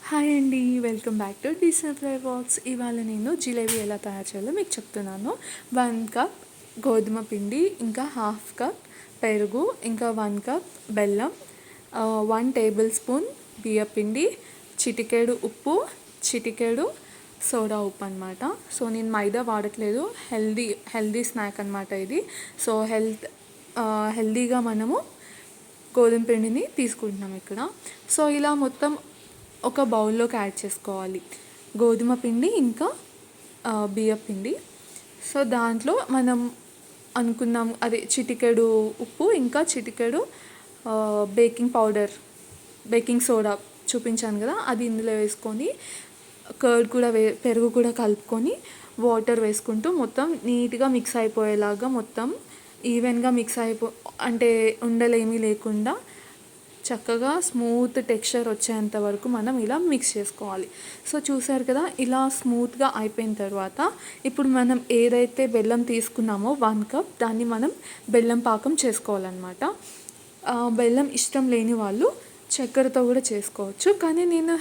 Hi అండి, welcome back to decent fly box. ఇవాళ నేను జిలేబీ ఎలా తయారు చేయాలో మీకు చెప్తున్నాను. 1 కప్ గోధుమ పిండి, ఇంకా హాఫ్ కప్ పెరుగు, ఇంకా 1 కప్ బెల్లం, 1 టేబుల్ స్పూన్ బియ్యపిండి, చిటికెడు ఉప్పు, చిటికెడు సోడా ఉప్పు అనమాట. సో నేను మైదా వాడట్లేదు, హెల్దీ స్నాక్ అనమాట ఇది. సో హెల్దీగా మనము గోధుమ పిండిని తీసుకుంటున్నాం ఇక్కడ. సో ఇలా మొత్తం ఒక బౌల్లోకి యాడ్ చేసుకోవాలి గోధుమ పిండి ఇంకా బియ్యం పిండి. సో దాంట్లో మనం అనుకున్నాం అదే చిటికెడు ఉప్పు, ఇంకా చిటికెడు బేకింగ్ సోడా చూపించాను కదా, అది ఇందులో వేసుకొని కర్డ్ కూడా పెరుగు కూడా కలుపుకొని వాటర్ వేసుకుంటూ మొత్తం నీట్గా మిక్స్ అయిపోయేలాగా, మొత్తం ఈవెన్గా మిక్స్ అంటే ఉండలేమీ లేకుండా చక్కగా స్మూత్ టెక్స్చర్ వచ్చేంత వరకు మనం ఇలా మిక్స్ చేసుకోవాలి. సో చూసారు కదా, ఇలా స్మూత్గా అయిపోయిన తర్వాత ఇప్పుడు మనం ఏదైతే బెల్లం తీసుకున్నామో 1 కప్, దాన్ని మనం బెల్లం పాకం చేసుకోవాలన్నమాట. బెల్లం ఇష్టం లేని వాళ్ళు చక్కెరతో కూడా చేసుకోవచ్చు, కానీ నేను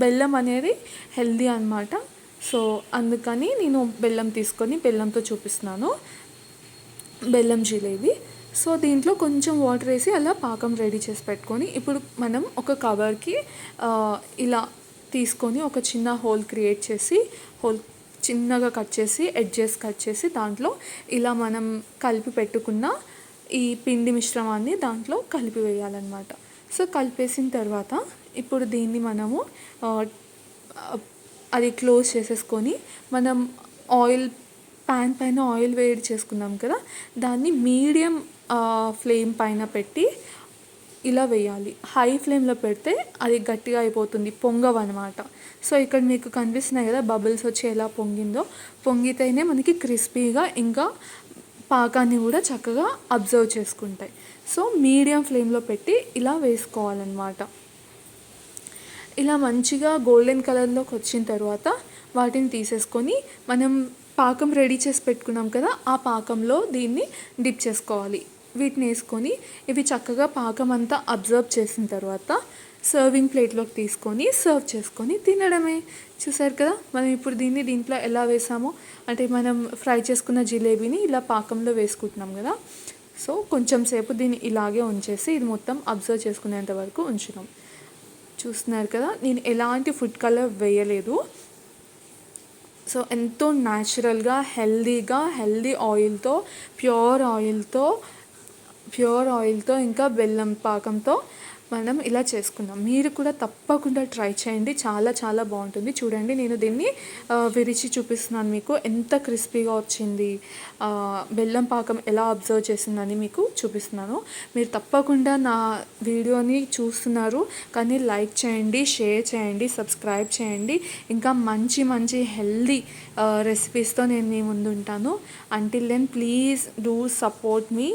బెల్లం అనేది హెల్దీ అనమాట. సో అందుకని నేను బెల్లం తీసుకొని బెల్లంతో చూపిస్తున్నాను బెల్లం జిలేబీ. సో దీంట్లో కొంచెం వాటర్ వేసి అలా పాకం రెడీ చేసి పెట్టుకొని, ఇప్పుడు మనం ఒక కవర్కి ఇలా తీసుకొని ఒక చిన్న హోల్ క్రియేట్ చేసి, చిన్నగా కట్ చేసి ఎడ్జెస్ కట్ చేసి దాంట్లో ఇలా మనం కలిపి పెట్టుకున్న ఈ పిండి మిశ్రమాన్ని దాంట్లో కలిపి వేయాలన్నమాట. సో కలిపేసిన తర్వాత ఇప్పుడు దీన్ని మనము అది క్లోజ్ చేసేసుకొని, మనం ప్యాన్ పైన ఆయిల్ వేడి చేసుకున్నాం కదా, దాన్ని మీడియం ఫ్లేమ్ పైన పెట్టి ఇలా వేయాలి. హై ఫ్లేమ్లో పెడితే అది గట్టిగా అయిపోతుంది, పొంగవన్నమాట. సో ఇక్కడ మీకు కనిపిస్తున్నాయి కదా బబుల్స్ వచ్చి ఎలా పొంగితేనే మనకి క్రిస్పీగా, ఇంకా పాకాన్ని కూడా చక్కగా అబ్జర్వ్ చేసుకుంటాయి. సో మీడియం ఫ్లేమ్లో పెట్టి ఇలా వేసుకోవాలన్నమాట. ఇలా మంచిగా గోల్డెన్ కలర్లోకి వచ్చిన తర్వాత వాటిని తీసేసుకొని మనం పాకం రెడీ చేసి పెట్టుకున్నాం కదా, ఆ పాకంలో దీన్ని డిప్ చేసుకోవాలి. వీటిని వేసుకొని ఇవి చక్కగా పాకం అంతా అబ్జర్వ్ చేసిన తర్వాత సర్వింగ్ ప్లేట్లోకి తీసుకొని సర్వ్ చేసుకొని తినడమే. చూసారు కదా, మనం ఇప్పుడు దీంట్లో ఎలా వేసామో, అంటే మనం ఫ్రై చేసుకున్న జిలేబీని ఇలా పాకంలో వేసుకుంటున్నాం కదా. సో కొంచెం సేపు దీన్ని ఇలాగే ఉంచేసి ఇది మొత్తం అబ్జర్వ్ చేసుకునేంత వరకు ఉంచుదాం. చూస్తున్నారు కదా, నేను ఎలాంటి ఫుడ్ కలర్ వేయలేదు. సో ఎంతో న్యాచురల్గా హెల్దీ ఆయిల్తో, ప్యూర్ ఆయిల్తో ఇంకా బెల్లం పాకంతో మనం ఇలా చేసుకున్నాం. మీరు కూడా తప్పకుండా ట్రై చేయండి, చాలా చాలా బాగుంటుంది. చూడండి, నేను దీన్ని విరిచి చూపిస్తున్నాను మీకు, ఎంత క్రిస్పీగా వచ్చింది, బెల్లం పాకం ఎలా అబ్జర్వ్ చేసిందని మీకు చూపిస్తున్నాను. మీరు తప్పకుండా నా వీడియోని చూస్తున్నారు, కానీ లైక్ చేయండి, షేర్ చేయండి, సబ్స్క్రైబ్ చేయండి. ఇంకా మంచి హెల్దీ రెసిపీస్తో నేను మీ ముందు ఉంటాను. Until then please do support me.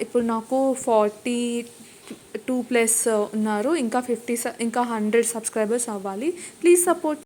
ఇప్పుడు నాకు 42+ ఉన్నారు, ఇంకా 100 సబ్స్క్రైబర్స్ అవ్వాలి. Please support.